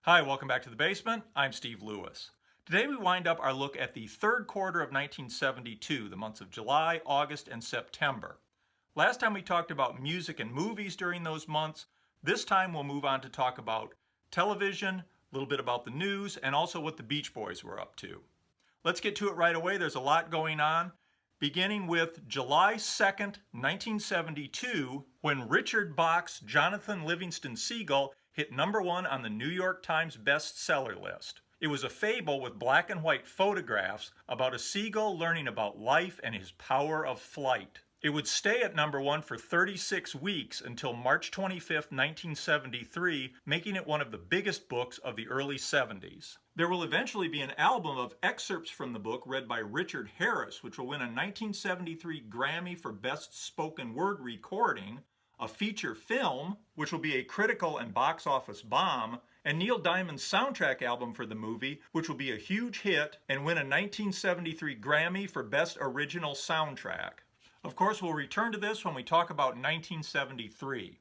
Hi, welcome back to the basement. I'm Steve Lewis. Today we wind up our look at the third quarter of 1972, the months of July, August, and September. Last time we talked about music and movies during those months. This time we'll move on to talk about television, a little bit about the news, and also what the Beach Boys were up to. Let's get to it right away. There's a lot going on. Beginning with July 2nd, 1972, when Richard Bach's Jonathan Livingston Seagull hit #1 on the New York Times bestseller list. It was a fable with black and white photographs about a seagull learning about life and his power of flight. It would stay at #1 for 36 weeks until March 25th, 1973, making it one of the biggest books of the early 70s. There will eventually be an album of excerpts from the book read by Richard Harris, which will win a 1973 Grammy for Best Spoken Word Recording, a feature film, which will be a critical and box office bomb, and Neil Diamond's soundtrack album for the movie, which will be a huge hit and win a 1973 Grammy for Best Original Soundtrack. Of course, we'll return to this when we talk about 1973.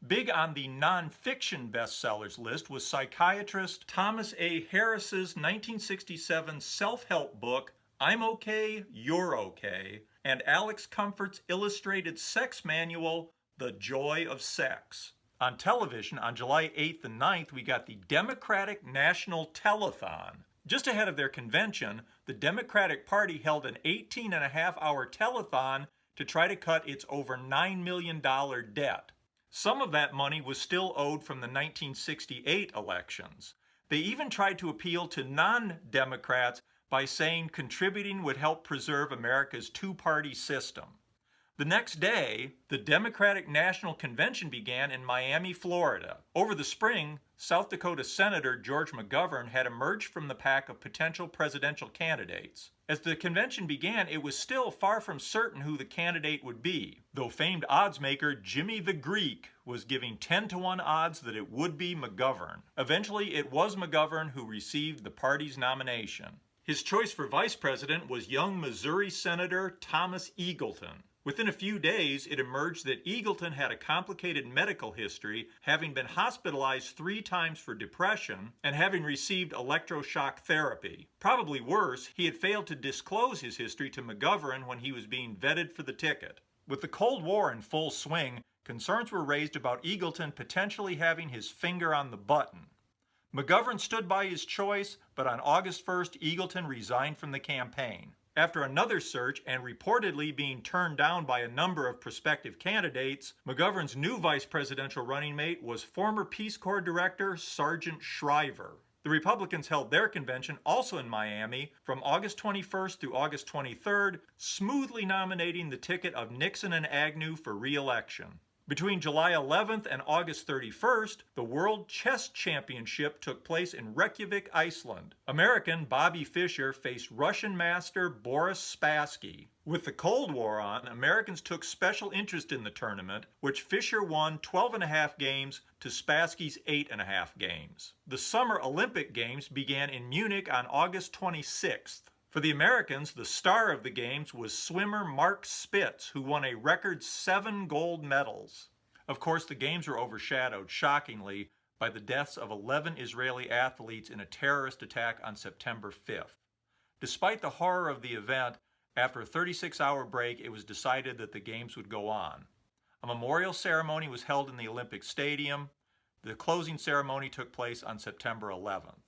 Big on the nonfiction bestsellers list was psychiatrist Thomas A. Harris's 1967 self-help book, I'm Okay, You're Okay, and Alex Comfort's illustrated sex manual, The Joy of Sex. On television, on July 8th and 9th, we got the Democratic National Telethon. Just ahead of their convention, the Democratic Party held an 18-and-a-half-hour telethon to try to cut its over $9 million debt. Some of that money was still owed from the 1968 elections. They even tried to appeal to non-Democrats by saying contributing would help preserve America's two-party system. The next day, the Democratic National Convention began in Miami, Florida. Over the spring, South Dakota Senator George McGovern had emerged from the pack of potential presidential candidates. As the convention began, it was still far from certain who the candidate would be, though famed oddsmaker Jimmy the Greek was giving 10-to-1 odds that it would be McGovern. Eventually, it was McGovern who received the party's nomination. His choice for vice president was young Missouri Senator Thomas Eagleton. Within a few days, it emerged that Eagleton had a complicated medical history, having been hospitalized 3 times for depression and having received electroshock therapy. Probably worse, he had failed to disclose his history to McGovern when he was being vetted for the ticket. With the Cold War in full swing, concerns were raised about Eagleton potentially having his finger on the button. McGovern stood by his choice, but on August 1st, Eagleton resigned from the campaign. After another search and reportedly being turned down by a number of prospective candidates, McGovern's new vice presidential running mate was former Peace Corps Director Sargent Shriver. The Republicans held their convention also in Miami from August 21st through August 23rd, smoothly nominating the ticket of Nixon and Agnew for re-election. Between July 11th and August 31st, the World Chess Championship took place in Reykjavik, Iceland. American Bobby Fischer faced Russian master Boris Spassky. With the Cold War on, Americans took special interest in the tournament, which Fischer won 12.5 games to Spassky's 8.5 games. The Summer Olympic Games began in Munich on August 26th. For the Americans, the star of the games was swimmer Mark Spitz, who won a record 7 gold medals. Of course, the games were overshadowed, shockingly, by the deaths of 11 Israeli athletes in a terrorist attack on September 5th. Despite the horror of the event, after a 36-hour break, it was decided that the games would go on. A memorial ceremony was held in the Olympic Stadium. The closing ceremony took place on September 11th.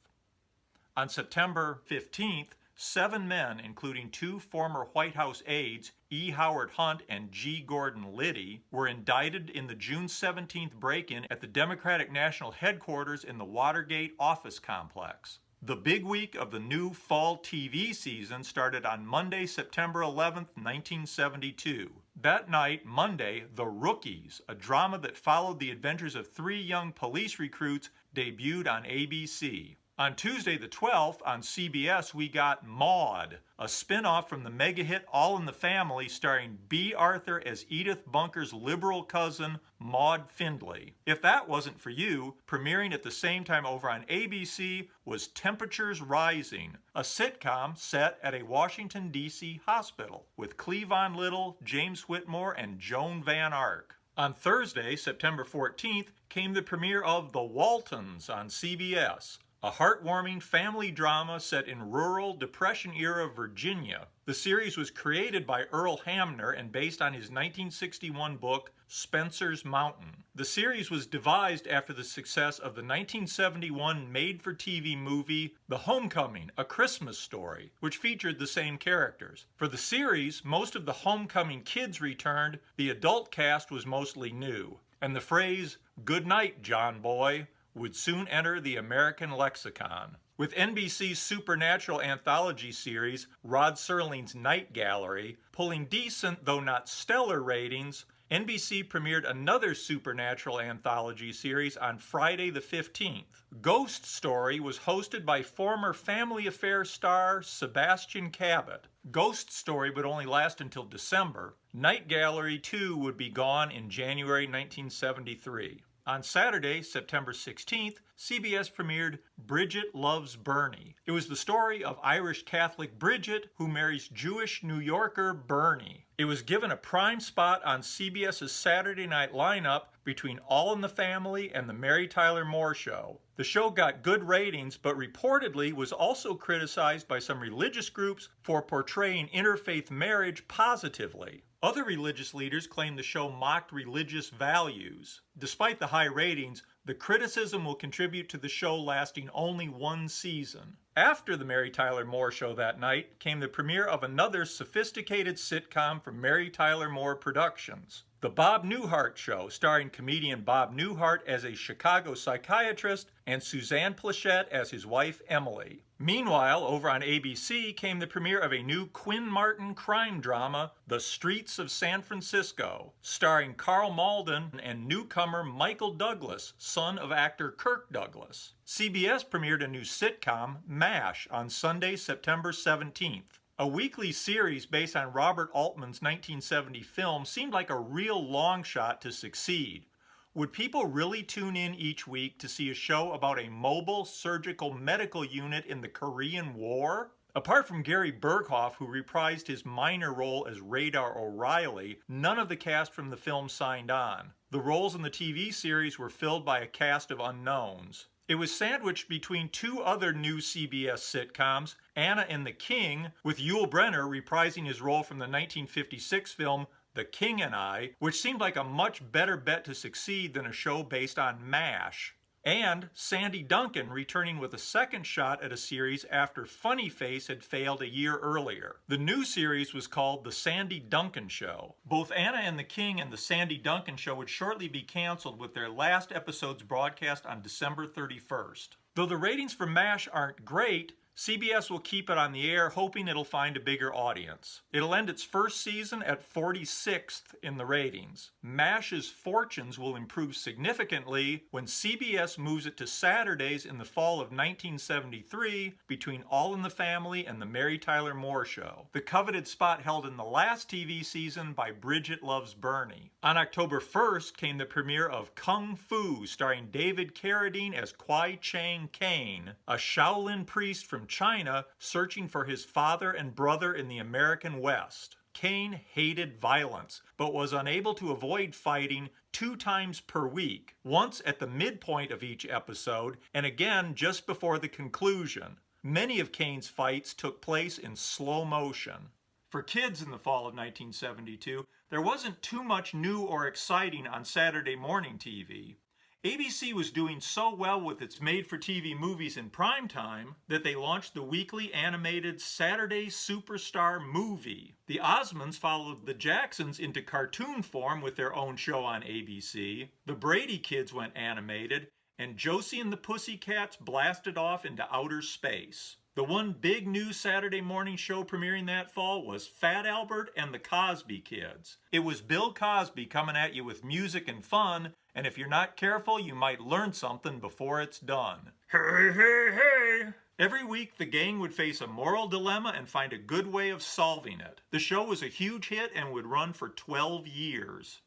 On September 15th, 7 men, including 2 former White House aides, E. Howard Hunt and G. Gordon Liddy, were indicted in the June 17th break-in at the Democratic National Headquarters in the Watergate office complex. The big week of the new fall TV season started on Monday, September 11th, 1972. That night, Monday, The Rookies, a drama that followed the adventures of 3 young police recruits, debuted on ABC. On Tuesday the 12th, on CBS, we got Maude, a spin-off from the mega-hit All in the Family starring Bea Arthur as Edith Bunker's liberal cousin, Maude Findlay. If that wasn't for you, premiering at the same time over on ABC was Temperatures Rising, a sitcom set at a Washington, D.C. hospital with Cleavon Little, James Whitmore, and Joan Van Ark. On Thursday, September 14th, came the premiere of The Waltons on CBS, a heartwarming family drama set in rural, Depression-era Virginia. The series was created by Earl Hamner and based on his 1961 book, Spencer's Mountain. The series was devised after the success of the 1971 made-for-TV movie, The Homecoming: A Christmas Story, which featured the same characters. For the series, most of the homecoming kids returned, the adult cast was mostly new, and the phrase, "Good night, John Boy," would soon enter the American lexicon. With NBC's supernatural anthology series, Rod Serling's Night Gallery, pulling decent though not stellar ratings, NBC premiered another supernatural anthology series on Friday the 15th. Ghost Story was hosted by former Family Affair star Sebastian Cabot. Ghost Story would only last until December. Night Gallery 2 would be gone in January 1973. On Saturday, September 16th, CBS premiered Bridget Loves Bernie. It was the story of Irish Catholic Bridget who marries Jewish New Yorker Bernie. It was given a prime spot on CBS's Saturday night lineup between All in the Family and The Mary Tyler Moore Show. The show got good ratings, but reportedly was also criticized by some religious groups for portraying interfaith marriage positively. Other religious leaders claimed the show mocked religious values. Despite the high ratings, the criticism will contribute to the show lasting only one season. After the Mary Tyler Moore Show that night came the premiere of another sophisticated sitcom from Mary Tyler Moore Productions, The Bob Newhart Show, starring comedian Bob Newhart as a Chicago psychiatrist and Suzanne Pleshette as his wife Emily. Meanwhile, over on ABC came the premiere of a new Quinn Martin crime drama, The Streets of San Francisco, starring Carl Malden and newcomer Michael Douglas, son of actor Kirk Douglas. CBS premiered a new sitcom, MASH, on Sunday, September 17th. A weekly series based on Robert Altman's 1970 film seemed like a real long shot to succeed. Would people really tune in each week to see a show about a mobile surgical medical unit in the Korean War? Apart from Gary Berghoff, who reprised his minor role as Radar O'Reilly, none of the cast from the film signed on. The roles in the TV series were filled by a cast of unknowns. It was sandwiched between two other new CBS sitcoms, Anna and the King, with Yul Brynner reprising his role from the 1956 film The King and I, which seemed like a much better bet to succeed than a show based on MASH. And Sandy Duncan returning with a second shot at a series after Funny Face had failed a year earlier. The new series was called The Sandy Duncan Show. Both Anna and the King and The Sandy Duncan Show would shortly be canceled, with their last episodes broadcast on December 31st. Though the ratings for MASH aren't great, CBS will keep it on the air, hoping it'll find a bigger audience. It'll end its first season at 46th in the ratings. MASH's fortunes will improve significantly when CBS moves it to Saturdays in the fall of 1973 between All in the Family and The Mary Tyler Moore Show, the coveted spot held in the last TV season by Bridget Loves Bernie. On October 1st came the premiere of Kung Fu, starring David Carradine as Kwai Chang Caine, a Shaolin priest from China searching for his father and brother in the American West. Caine hated violence, but was unable to avoid fighting 2 times per week, once at the midpoint of each episode and again just before the conclusion. Many of Caine's fights took place in slow motion. For kids in the fall of 1972, there wasn't too much new or exciting on Saturday morning TV. ABC was doing so well with its made-for-TV movies in prime time that they launched the weekly animated Saturday Superstar Movie. The Osmonds followed the Jacksons into cartoon form with their own show on ABC, the Brady Kids went animated, and Josie and the Pussycats blasted off into outer space. The one big new Saturday morning show premiering that fall was Fat Albert and the Cosby Kids. It was Bill Cosby coming at you with music and fun, and if you're not careful, you might learn something before it's done. Hey, hey, hey! Every week, the gang would face a moral dilemma and find a good way of solving it. The show was a huge hit and would run for 12 years.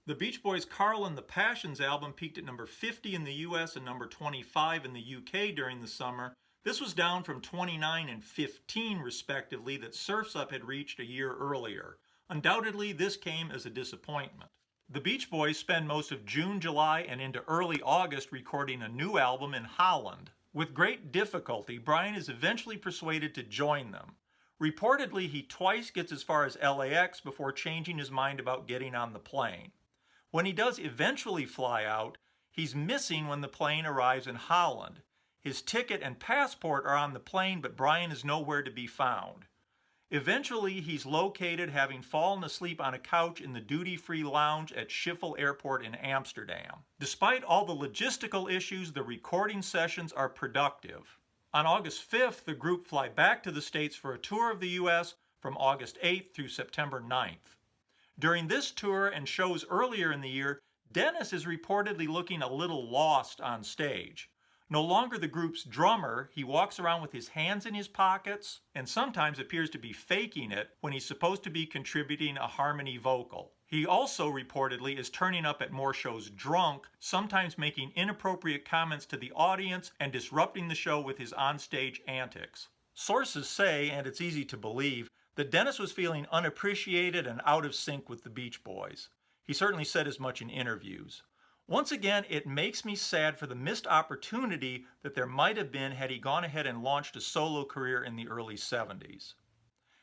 The Beach Boys' Carl and the Passions album peaked at number 50 in the US and number 25 in the UK during the summer. This was down from 29 and 15, respectively, that Surf's Up had reached a year earlier. Undoubtedly, this came as a disappointment. The Beach Boys spend most of June, July, and into early August recording a new album in Holland. With great difficulty, Brian is eventually persuaded to join them. Reportedly, he twice gets as far as LAX before changing his mind about getting on the plane. When he does eventually fly out, he's missing when the plane arrives in Holland. His ticket and passport are on the plane, but Brian is nowhere to be found. Eventually, he's located having fallen asleep on a couch in the duty-free lounge at Schiphol Airport in Amsterdam. Despite all the logistical issues, the recording sessions are productive. On August 5th, the group fly back to the States for a tour of the U.S. from August 8th through September 9th. During this tour and shows earlier in the year, Dennis is reportedly looking a little lost on stage. No longer the group's drummer, he walks around with his hands in his pockets and sometimes appears to be faking it when he's supposed to be contributing a harmony vocal. He also reportedly is turning up at more shows drunk, sometimes making inappropriate comments to the audience and disrupting the show with his onstage antics. Sources say, and it's easy to believe, that Dennis was feeling unappreciated and out of sync with the Beach Boys. He certainly said as much in interviews. Once again, it makes me sad for the missed opportunity that there might have been had he gone ahead and launched a solo career in the early 70s.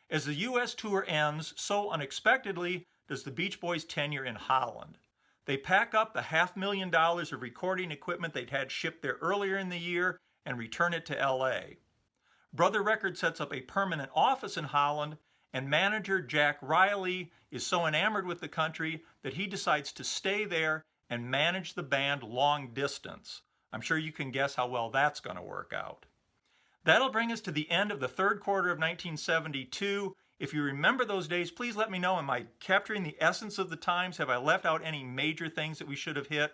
As the U.S. tour ends, so unexpectedly does the Beach Boys' tenure in Holland. They pack up the $500,000 of recording equipment they'd had shipped there earlier in the year and return it to L.A. Brother Records sets up a permanent office in Holland, and manager Jack Riley is so enamored with the country that he decides to stay there and manage the band long distance. I'm sure you can guess how well that's going to work out. That'll bring us to the end of the third quarter of 1972. If you remember those days, please let me know. Am I capturing the essence of the times? Have I left out any major things that we should have hit?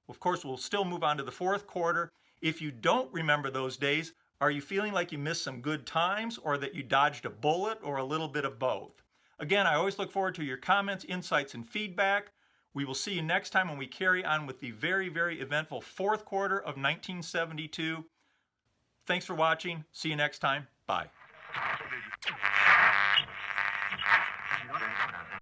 Of course, we'll still move on to the fourth quarter. If you don't remember those days, are you feeling like you missed some good times, or that you dodged a bullet, or a little bit of both? Again, I always look forward to your comments, insights, and feedback. We will see you next time when we carry on with the very, very eventful fourth quarter of 1972. Thanks for watching. See you next time. Bye.